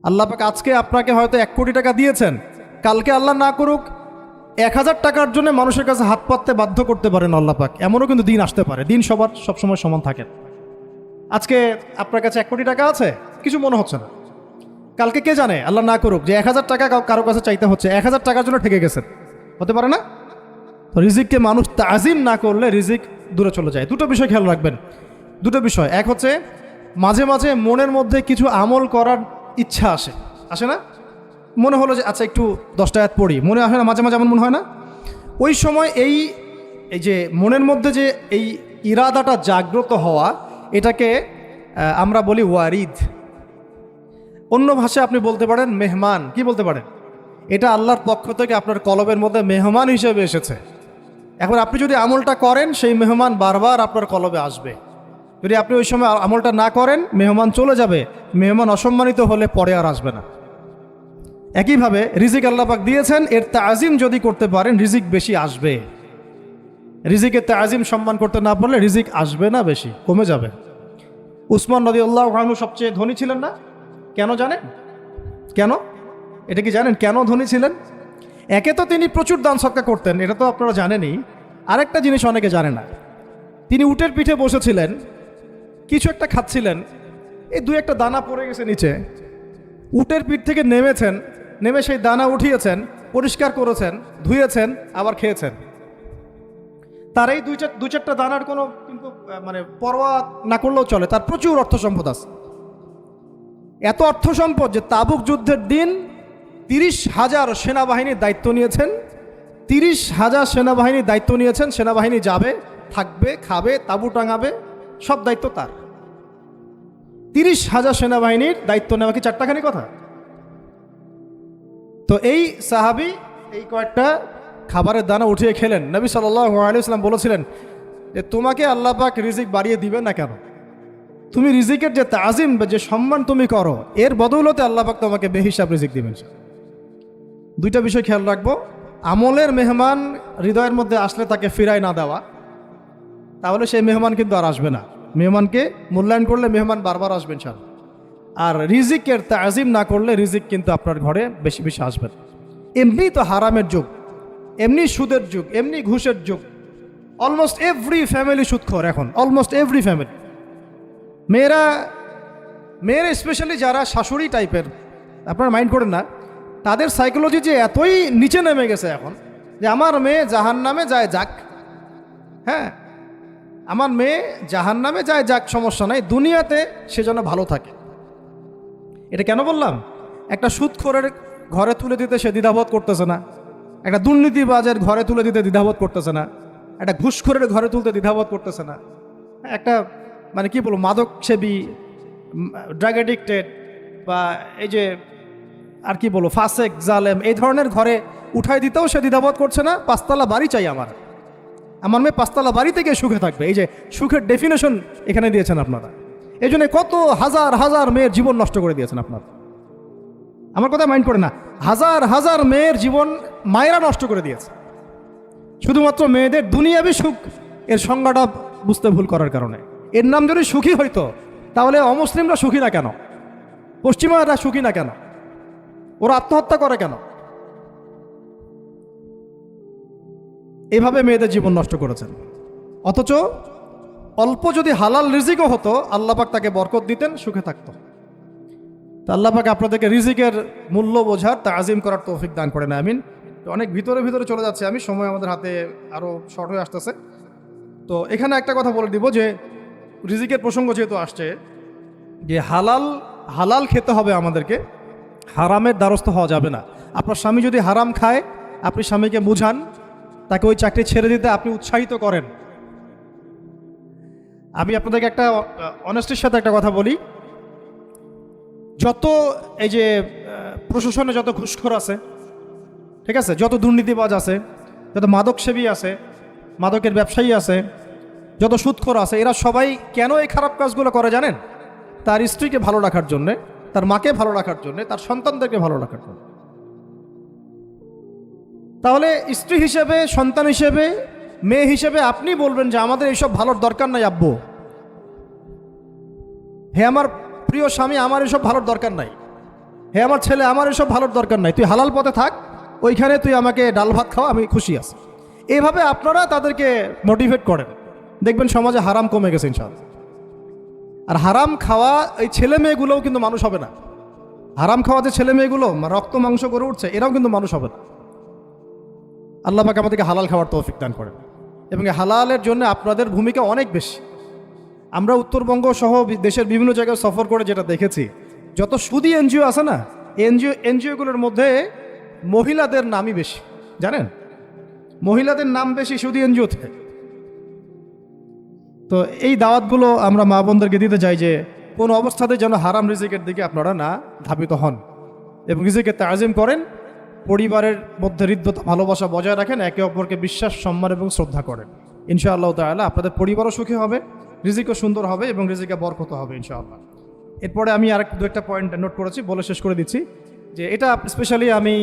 আল্লাহ পাক আজকে আপনাকে হয়তো 1 কোটি টাকা দিয়েছেন, কালকে আল্লাহ না করুক 1000 টাকার জন্য মানুষের কাছে হাত পাততে বাধ্য করতে পারেন আল্লাহ পাক। এমনও কিন্তু দিন আসতে পারে, দিন সবার সবসময় সমান থাকে না। আজকে আপনার কাছে 1 কোটি টাকা আছে, কিছু মনে হচ্ছে না। কালকে কে জানে, আল্লাহ না করুক, যে 1000 টাকা কারো কাছে চাইতে হচ্ছে, 1000 টাকার জন্য ঠেকে গেছেন, হতে পারে না? তো রিজিককে মানুষ তাজিম না করলে রিজিক দূরে চলে যায়। দুটো বিষয় খেয়াল রাখবেন, দুটো বিষয়। এক হচ্ছে মাঝে মাঝে মনের মধ্যে কিছু আমল করার ইচ্ছা আসে না? মনে হলো যে আচ্ছা একটু 10টা আয়াত পড়ি, মনে আসে না মাঝে মাঝে? এমন মনে হয় না? ওই সময় এই যে মনের মধ্যে যে এই ইরাদাটা জাগ্রত হওয়া, এটাকে আমরা বলি ওয়ারিদ। অন্য ভাষায় আপনি বলতে পারেন মেহমান। কি বলতে পারেন? এটা আল্লাহর পক্ষ থেকে আপনার কলবের মধ্যে মেহমান হিসেবে এসেছে। এখন আপনি যদি আমলটা করেন, সেই মেহমান বারবার আপনার কলবে আসবে। যদি আপনি ওই সময় আমলটা না করেন, মেহমান চলে যাবে, মেহমান অসম্মানিত হলে পরে আর আসবে না। একইভাবে রিজিক আল্লাহ পাক দিয়েছেন, এর তাজিম যদি করতে পারেন রিজিক বেশি আসবে। রিজিকের তাজিম সম্মান করতে না পারলে রিজিক আসবে না, বেশি কমে যাবে। উসমান রাদিয়াল্লাহু আনহু সবচেয়ে ধনী ছিলেন না? কেন জানেন? কেন? এটা কি জানেন কেন ধনী ছিলেন? একে তো তিনি প্রচুর দান সদকা করতেন, এটা তো আপনারা জানেনই। আরেকটা জিনিস অনেকে জানে না, তিনি উটের পিঠে বসেছিলেন, কিছু একটা খাচ্ছিলেন, এই 2-1টা দানা পড়ে গেছে নিচে। উটের পিঠ থেকে নেমেছেন, নেমে সেই দানা উঠিয়েছেন, পরিষ্কার করেছেন, ধুয়েছেন, আবার খেয়েছেন। তার এই 2-4টা দানার কোনো কিন্তু মানে পরোয়া না করলেও চলে, তার প্রচুর অর্থ সম্পদ আছে। এত অর্থ সম্পদ যে তাবুক যুদ্ধের দিন 30,000 সেনাবাহিনীর দায়িত্ব নিয়েছেন। 30,000 সেনাবাহিনীর দায়িত্ব নিয়েছেন। সেনাবাহিনী যাবে, থাকবে, খাবে, তাঁবু টাঙাবে, সব দায়িত্ব তার। 30,000 সেনাবাহিনীর দায়িত্ব নেওয়া কি চারটাখানি কথা? তো এই সাহাবী এই কয়েকটা খাবারের দানা উঠিয়ে খেলেন। নবী সাল্লাল্লাহু আলাইহি ওয়াসাল্লাম বলেছিলেন যে তোমাকে আল্লাহ পাক রিজিক বাড়িয়ে দিবে না কেন? তুমি রিজিকের যে তাজিম বা যে সম্মান তুমি করো, এর বদৌলতে আল্লাহ পাক তোমাকে বেহিসাব রিজিক দিবেন। দুইটা বিষয় খেয়াল রাখবো। আমলের মেহমান হৃদয়ের মধ্যে আসলে তাকে ফিরায় না দেওয়া, তাহলে সেই মেহমান কিন্তু আর আসবে না। মেহমানকে মূল্যায়ন করলে মেহমান বারবার আসবেন স্যার। আর রিজিকের তাজিম না করলে রিজিক কিন্তু আপনার ঘরে বেশি বেশি আসবে। এমনি তো হারামের যুগ, এমনি সুদের যুগ, এমনি ঘুষের যুগ। অলমোস্ট এভরি ফ্যামিলি সুদখোর এখন, অলমোস্ট এভরি ফ্যামিলি। মেয়েরা স্পেশালি যারা শাশুড়ি টাইপের, আপনারা মাইন্ড করেন না, তাদের সাইকোলজি যে এতই নিচে নেমে গেছে এখন যে আমার মেয়ে জাহান্নামে যায় যাক। হ্যাঁ, আমার মেয়ে জাহান্নামে যায় যাক, সমস্যা নাই, দুনিয়াতে সে যেন ভালো থাকে। এটা কেন বললাম? একটা সুদখোরের ঘরে তুলে দিতে সে দ্বিধাবোধ করতেছে না, একটা দুর্নীতিবাজের ঘরে তুলে দিতে দ্বিধাবোধ করতেছে না, একটা ঘুষখোরের ঘরে তুলতে দ্বিধাবোধ করতেছে না, একটা মানে কি বলবো মাদক সেবী, ড্রাগ অ্যাডিক্টেড বা এই যে আর কি বলবো ফাসেক জালেম, এই ধরনের ঘরে উঠাই দিতেও সে দ্বিধাবোধ করছে না। 5তলা বাড়ি চাই আমার মেয়ে 5তলা বাড়ি থেকে সুখে থাকবে। এই যে সুখের ডেফিনেশন এখানে দিয়েছেন আপনারা। এই জন্য কত হাজার হাজার মেয়ের জীবন নষ্ট করে দিয়েছেন আপনারা। আমার কথা মাইন্ড করে না, হাজার হাজার মেয়ের জীবন মায়েরা নষ্ট করে দিয়েছে, শুধুমাত্র মেয়েদের দুনিয়াবি সুখ এর সংজ্ঞাটা বুঝতে ভুল করার কারণে। এর নাম যদি সুখী হইতো, তাহলে অমুসলিমরা সুখী না কেন? পশ্চিমারা সুখী না কেন? ওরা আত্মহত্যা করে কেন? এভাবে মেয়েদের জীবন নষ্ট করেছেন। অথচ অল্প যদি হালাল রিজিকও হতো, আল্লাহ পাক তাকে বরকত দিতেন, সুখে থাকতো। তা আল্লাহ পাক আপনাদেরকে রিজিকের মূল্য বোঝার, তাজিম করার তৌফিক দান করেন, আমিন। তো অনেক ভিতরে চলে যাচ্ছে আমি, সময় আমাদের হাতে আরও শর্ট হয়ে আসতেছে। তো এখানে একটা কথা বলে দিব যে রিজিকের প্রসঙ্গ যেহেতু আসছে, যে হালাল খেতে হবে আমাদেরকে, হারামের দ্বারস্থ হওয়া যাবে না। আপনার স্বামী যদি হারাম খায়, আপনি স্বামীকে বুঝান, তাকে ওই চাকরি ছেড়ে দিতে আপনি উৎসাহিত করেন। আমি আপনাদেরকে একটা অনেস্টির সাথে একটা কথা বলি, যত এই যে প্রশাসনে যত ঘুষখোর আছে, ঠিক আছে, যত দুর্নীতিবাজ আছে, যত মাদক সেবী আছে, মাদকের ব্যবসায়ী আছে, যত সুদখোর আছে, এরা সবাই কেন এই খারাপ কাজগুলো করে জানেন? তার স্ত্রীকে ভালো রাখার জন্যে, তার মাকে ভালো রাখার জন্যে, তার সন্তানদেরকে ভালো রাখার জন্য। তাহলে স্ত্রী হিসেবে, সন্তান হিসেবে, মেয়ে হিসেবে আপনি বলবেন যে আমাদের এইসব ভালোর দরকার নাই আব্বু, হে আমার প্রিয় স্বামী, আমার এসব ভালোর দরকার নাই। হে আমার ছেলে, আমার এসব ভালোর দরকার নাই, তুই হালাল পথে থাক, ওইখানে তুই আমাকে ডাল ভাত খাওয়া, আমি খুশি আছি। এইভাবে আপনারা তাদেরকে মোটিভেট করেন, দেখবেন সমাজে হারাম কমে গেছে ইনশাআল্লাহ। আর হারাম খাওয়া এই ছেলে মেয়েগুলোও কিন্তু মানুষ হবে না। হারাম খাওয়া যে ছেলে মেয়েগুলো রক্ত মাংস করে উঠছে, এরাও কিন্তু মানুষ হবে না। আল্লাহ পাক আমাদেরকে হালাল খাওয়ার তৌফিক দান করেন, এবং এই হালালের জন্য আপনাদের ভূমিকা অনেক বেশি। আমরা উত্তরবঙ্গ সহ দেশের বিভিন্ন জায়গায় সফর করে যেটা দেখেছি, যত সুদী এনজিও আছে না, এনজিওগুলোর মধ্যে মহিলাদের নামই বেশি, জানেন? মহিলাদের নাম বেশি সুদী এনজিওতে। তো এই দাওয়াতগুলো আমরা মা বোনদেরকে দিতে চাই যে কোনো অবস্থাতে যেন হারাম রিজিকের দিকে আপনারা না ধাবিত হন, এবং রিজিকের তাজিম করেন, পরিবারের মধ্যে হৃদ্যতা ভালোবাসা বজায় রাখেন, একে অপরকে বিশ্বাস, সম্মান এবং শ্রদ্ধা করেন। ইনশাআল্লাহ তাআলা আপনাদের পরিবারও সুখী হবে, রিজিকও সুন্দর হবে, এবং রিজিকে বরকত হবে ইনশাআল্লাহ। এরপরে আমি আর দু একটা পয়েন্ট নোট করেছি, বলে শেষ করে দিচ্ছি যে এটা স্পেশালি আমি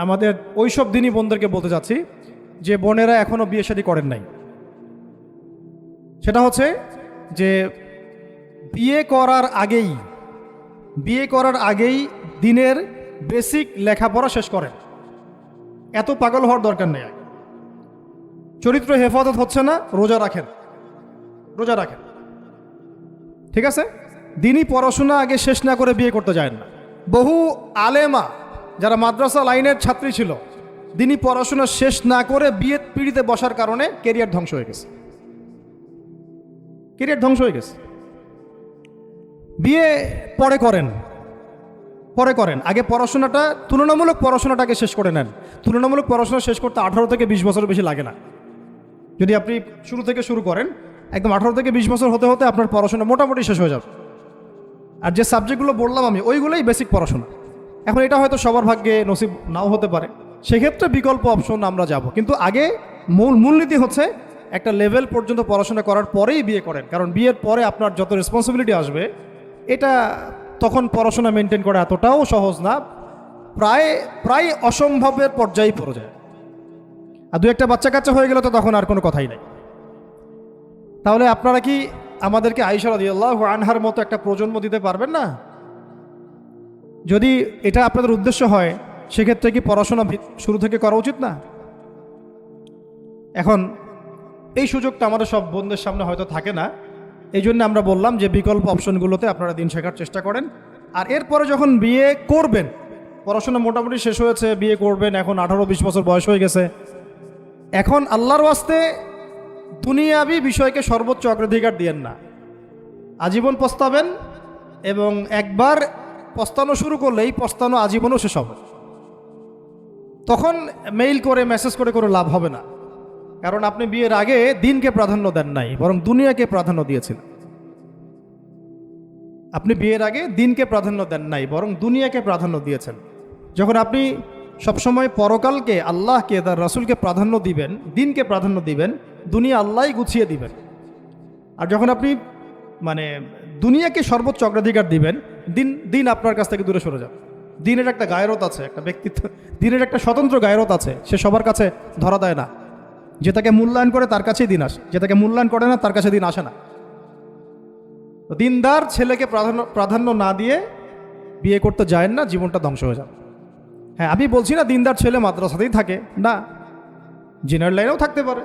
আমাদের ওইসব দিনই বোনদেরকে বলতে চাচ্ছি যে বোনেরা এখনও বিয়ে শাদী করেন নাই। সেটা হচ্ছে যে বিয়ে করার আগেই দিনের বেসিক লেখাপড়া শেষ করেন। এত পাগল হওয়ার দরকার নেই। চরিত্র হেফাজত হচ্ছে না, রোজা রাখেন, ঠিক আছে? দিনই পড়াশোনা আগে শেষ না করে বিয়ে করতে যায় না। বহু আলেমা যারা মাদ্রাসা লাইনের ছাত্রী ছিল, দিনই পড়াশোনা শেষ না করে বিয়ে পিড়িতে বসার কারণে কেরিয়ার ধ্বংস হয়ে গেছে। বিয়ে পরে করেন, আগে পড়াশোনাটা, তুলনামূলক পড়াশোনাটাকে শেষ করে নেন। তুলনামূলক পড়াশোনা শেষ করতে 18 থেকে 20 বছর বেশি লাগে না। যদি আপনি শুরু থেকে শুরু করেন, একদম 18 থেকে 20 বছর হতে হতে আপনার পড়াশোনা মোটামুটি শেষ হয়ে যাবে। আর যে সাবজেক্টগুলো বললাম আমি, ওইগুলোই বেসিক পড়াশোনা। এখন এটা হয়তো সবার ভাগ্যে নসিব নাও হতে পারে, সেক্ষেত্রে বিকল্প অপশন আমরা যাব। কিন্তু আগে মূলনীতি হচ্ছে একটা লেভেল পর্যন্ত পড়াশোনা করার পরেই বিয়ে করেন, কারণ বিয়ের পরে আপনার যত রেসপন্সিবিলিটি আসবে, এটা তখন পড়াশোনা মেনটেন করা এতটাও সহজ না, প্রায় অসম্ভবের পর্যায়ে পড়ে যায়। আর দু একটা বাচ্চা কাচ্চা হয়ে গেলে তো তখন আর কোনো কথাই নেই। তাহলে আপনারা কি আমাদেরকে আয়েশা রাদিয়াল্লাহু আনহার মতো একটা প্রজন্ম দিতে পারবেন না? যদি এটা আপনাদের উদ্দেশ্য হয়, সেক্ষেত্রে কি পড়াশোনা শুরু থেকে করা উচিত না? এখন এই সুযোগটা আমাদের সব বোনদের সামনে হয়তো থাকে না, এই জন্য আমরা বললাম যে বিকল্প অপশনগুলোতে আপনারা দিন শেখার চেষ্টা করেন। আর এরপরে যখন বিয়ে করবেন, পড়াশোনা মোটামুটি শেষ হয়েছে, বিয়ে করবেন, এখন 18-20 বছর বয়স হয়ে গেছে, এখন আল্লাহর ওয়াস্তে দুনিয়াবি বিষয়কে সর্বোচ্চ অগ্রাধিকার দিয়েন না। আজীবন পস্তাবেন, এবং একবার পস্তানো শুরু করলেই পস্তানো আজীবনও শেষ হবে। তখন মেইল করে মেসেজ করে কোনো লাভ হবে না, কারণ আপনি বিয়ের আগে দিনকে প্রাধান্য দেন নাই, বরং দুনিয়াকে প্রাধান্য দিয়েছিলেন। আপনি বিয়ের আগে দিনকে প্রাধান্য দেন নাই, বরং দুনিয়াকে প্রাধান্য দিয়েছেন। যখন আপনি সবসময় পরকালকে, আল্লাহকে, তার রাসূলকে প্রাধান্য দিবেন, দিনকে প্রাধান্য দিবেন, দুনিয়া আল্লাহই গুছিয়ে দিবেন। আর যখন আপনি দুনিয়াকে সর্বোচ্চ অগ্রাধিকার দিবেন, দিন আপনার কাছ থেকে দূরে সরে যাবে। দিনের একটা গায়রত আছে, একটা ব্যক্তিত্ব, দিনের একটা স্বতন্ত্র গায়রত আছে, সে সবার কাছে ধরা দেয় না। যে তাকে মূল্যায়ন করে তার কাছেই দিন আসে, যে তাকে মূল্যায়ন করে না তার কাছে দিন আসে না। দিনদার ছেলেকে প্রাধান্য না দিয়ে বিয়ে করতে যায় না, জীবনটা ধ্বংস হয়ে যাবে। হ্যাঁ, আমি বলছি না দিনদার ছেলে মাদ্রাসাতেই থাকে, না, ইঞ্জিনিয়ার লাইনেও থাকতে পারে,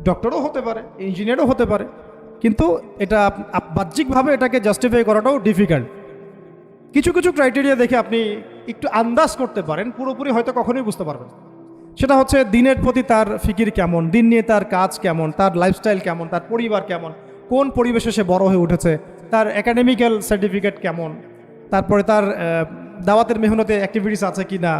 ডক্টরও হতে পারে, ইঞ্জিনিয়ারও হতে পারে, কিন্তু এটা বাহ্যিকভাবে এটাকে জাস্টিফাই করাটাও ডিফিকাল্ট। কিছু কিছু ক্রাইটেরিয়া দেখে আপনি একটু আন্দাজ করতে পারেন, পুরোপুরি হয়তো কখনোই বুঝতে পারবেন। সেটা হচ্ছে দিনের প্রতি তার ফিকির কেমন, দিন নিয়ে তার কাজ কেমন, তার লাইফস্টাইল কেমন, তার পরিবার কেমন, কোন পরিবেশে সে বড় হয়ে উঠেছে, তার একাডেমিক্যাল সার্টিফিকেট কেমন, তারপরে তার দাওয়াতের মেহনতে অ্যাক্টিভিটিস আছে কিনা,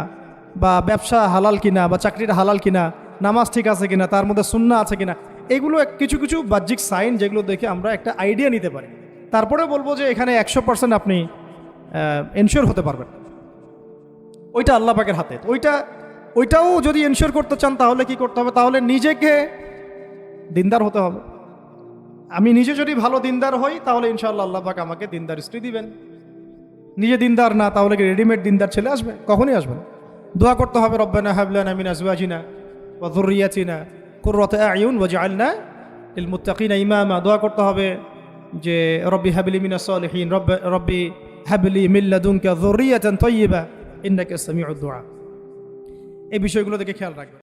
বা ব্যবসা হালাল কিনা, বা চাকরিটা হালাল কিনা, নামাজ ঠিক আছে কিনা, তার মধ্যে সুন্নাহ আছে কিনা, এগুলো কিছু কিছু বাহ্যিক সাইন যেগুলো দেখে আমরা একটা আইডিয়া নিতে পারি। তারপরে বলবো যে এখানে 100% আপনি এনশিওর হতে পারবেন, ওইটা আল্লাহ পাকের হাতে। ওইটাও যদি এনশিওর করতে চান তাহলে কি করতে হবে? তাহলে নিজেকে দিনদার হতে হবে। আমি নিজে যদি ভালো দিনদার হই তাহলে ইনশাআল্লাহ আল্লাহ পাক আমাকে দিনদার স্ত্রী দিবেন। নিজে দিনদার না, তাহলে কি রেডিমেড দিনদার ছেলে আসবে? কখনই আসবে না। দোয়া করতে হবে, রব্বানা হাব লানা মিন আজওয়াজিনা ওয়া যুররিয়াতিনা কুররাতা আয়ুন ওয়াজআলনা লিল মুত্তাকিনা ইমামা। দোয়া করতে হবে যে রব্বি হাবলি মিনাস সালিহিন, রব্বি হাবলি মিল্লাদুনকা যুররিয়াতান তাইয়্যিবা ইন্নাকা সামিউদ দুআ। এই বিষয়গুলো থেকে খেয়াল রাখবেন।